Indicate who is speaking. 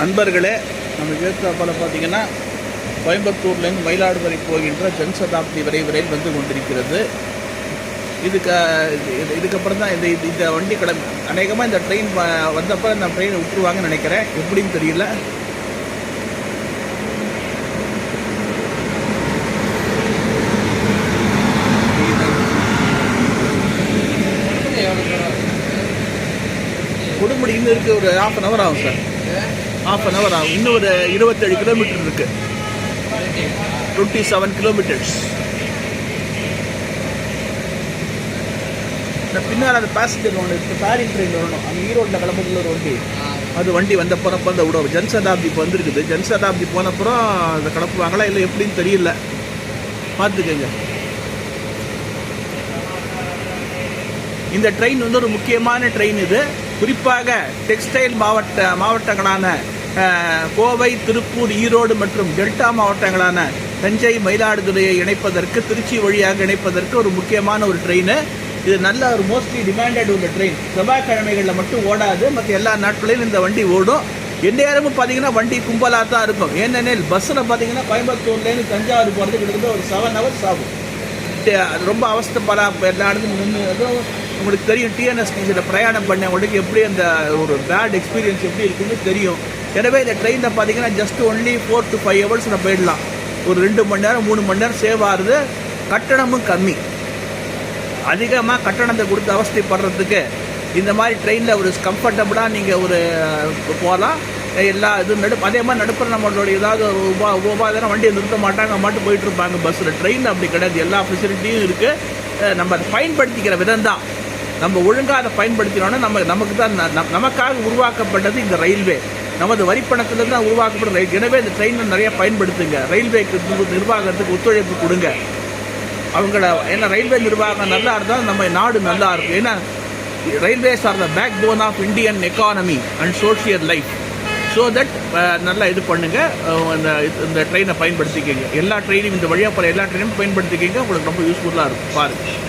Speaker 1: நண்பர்களே, நமக்கு ஏற்றாப்போல் பார்த்தீங்கன்னா கோயம்புத்தூர்லேருந்து மயிலாடுதுறை போகின்ற ஜன்சதாப்தி விரைவு ரயில் வந்து கொண்டிருக்கிறது. இதுக்கப்புறம் தான் இந்த வண்டி கிளம்பி அநேகமாக இந்த ட்ரெயின் வந்தப்போ இந்த ட்ரெயினை விட்டுருவாங்கன்னு நினைக்கிறேன். எப்படின்னு தெரியல. கொடுமுடி இன்னும் இருக்குது, ஒரு 1/2 hour ஆகும் சார். 1/2 hour ஆகும். இன்னும் ஒரு 27 கிலோமீட்டர் இருக்குது. 27 கிலோமீட்டர்ஸ். பின்னால் அந்த பேசஞ்சர் ஒன்று இப்போ பேரிங் ட்ரெயின் வரணும். அந்த ஈரோட்டில் கிளம்புறதுல ஒரு வண்டி வந்த போனப்போ அந்த விட ஜன்சதாப்தி இப்போ வந்துருக்குது. ஜன்சதாப்தி போனப்புறம் அதை கிளப்புவாங்களா இல்லை எப்படின்னு தெரியல. பார்த்துக்கங்க. இந்த ட்ரெயின் வந்து ஒரு முக்கியமான ட்ரெயின். இது குறிப்பாக டெக்ஸ்டைல் மாவட்டங்களான கோவை, திருப்பூர், ஈரோடு மற்றும் டெல்டா மாவட்டங்களான தஞ்சை, மயிலாடுதுறையை இணைப்பதற்கு, திருச்சி வழியாக இணைப்பதற்கு ஒரு முக்கியமான ஒரு ட்ரெயின். இது நல்ல ஒரு மோஸ்ட்லி டிமாண்டட் உள்ள ட்ரெயின். செவ்வாய்க்கிழமைகளில் மட்டும் ஓடாது, மற்ற எல்லா நாட்களையும் இந்த வண்டி ஓடும். எந்நேரமும் பார்த்தீங்கன்னா வண்டி கும்பலாக தான் இருக்கும். ஏனெனில் பஸ்ஸில் பார்த்தீங்கன்னா கோயம்புத்தூர்லேருந்து தஞ்சாவூர் போகிறது கிட்டத்தட்ட ஒரு 7 hours ஆகும். ரொம்ப அவஸ்தைப்படா எல்லா இடத்துக்கும் நின்று. உங்களுக்கு தெரியும், டிஎன்எஸ்டிசியில் பிரயாணம் பண்ணவங்களுக்கு எப்படி அந்த ஒரு பேட் எக்ஸ்பீரியன்ஸ் எப்படி இருக்குன்னு தெரியும். எனவே இந்த ட்ரெயினில் பார்த்தீங்கன்னா ஜஸ்ட் ஒன்லி 4 to 5 hours நம்ம போயிடலாம். ஒரு 2 மணி நேரம் 3 மணி நேரம் சேவ் ஆகுது. கட்டணமும் கம்மி. அதிகமாக கட்டணத்தை கொடுத்து அவஸ்தைப்படுறதுக்கு இந்த மாதிரி ட்ரெயினில் ஒரு கம்ஃபர்டபுளாக நீங்கள் ஒரு போகலாம். எல்லா இதுவும் அதே மாதிரி நடுப்புற நம்மளோட ஏதாவது ஒரு உபாதாரம் வண்டியை நிறுத்த மாட்டாங்க, மட்டும் போயிட்டுருப்பாங்க. பஸ்ஸில் ட்ரெயினில் அப்படி கிடையாது. எல்லா ஃபெசிலிட்டியும் இருக்குது. நம்ம அதை பயன்படுத்திக்கிற விதம் தான். நம்ம ஒழுங்காக அதை பயன்படுத்தினோன்னா நமக்கு தான் நமக்காக உருவாக்கப்பட்டது இந்த ரயில்வே. நமது வரிப்பணத்தில் தான் உருவாக்கப்பட்ட ரயில். எனவே இந்த ட்ரெயினை நிறைய பயன்படுத்துங்க. ரயில்வேக்கு நிர்வாகத்துக்கு ஒத்துழைப்பு கொடுங்க. ஏன்னா ரயில்வே நிர்வாகம் நல்லா இருந்தால் நம்ம நாடு நல்லா இருக்கும். ஏன்னா railways are the backbone of Indian economy and social life. So that நல்லா இது பண்ணுங்கள். இந்த ட்ரெயினை பயன்படுத்திக்கிங்க. எல்லா ட்ரெயினும் இந்த வழியாக போகிற எல்லா ட்ரெயினும் பயன்படுத்திக்கிங்க. உங்களுக்கு ரொம்ப யூஸ்ஃபுல்லாக இருக்கும். பாருங்கள்.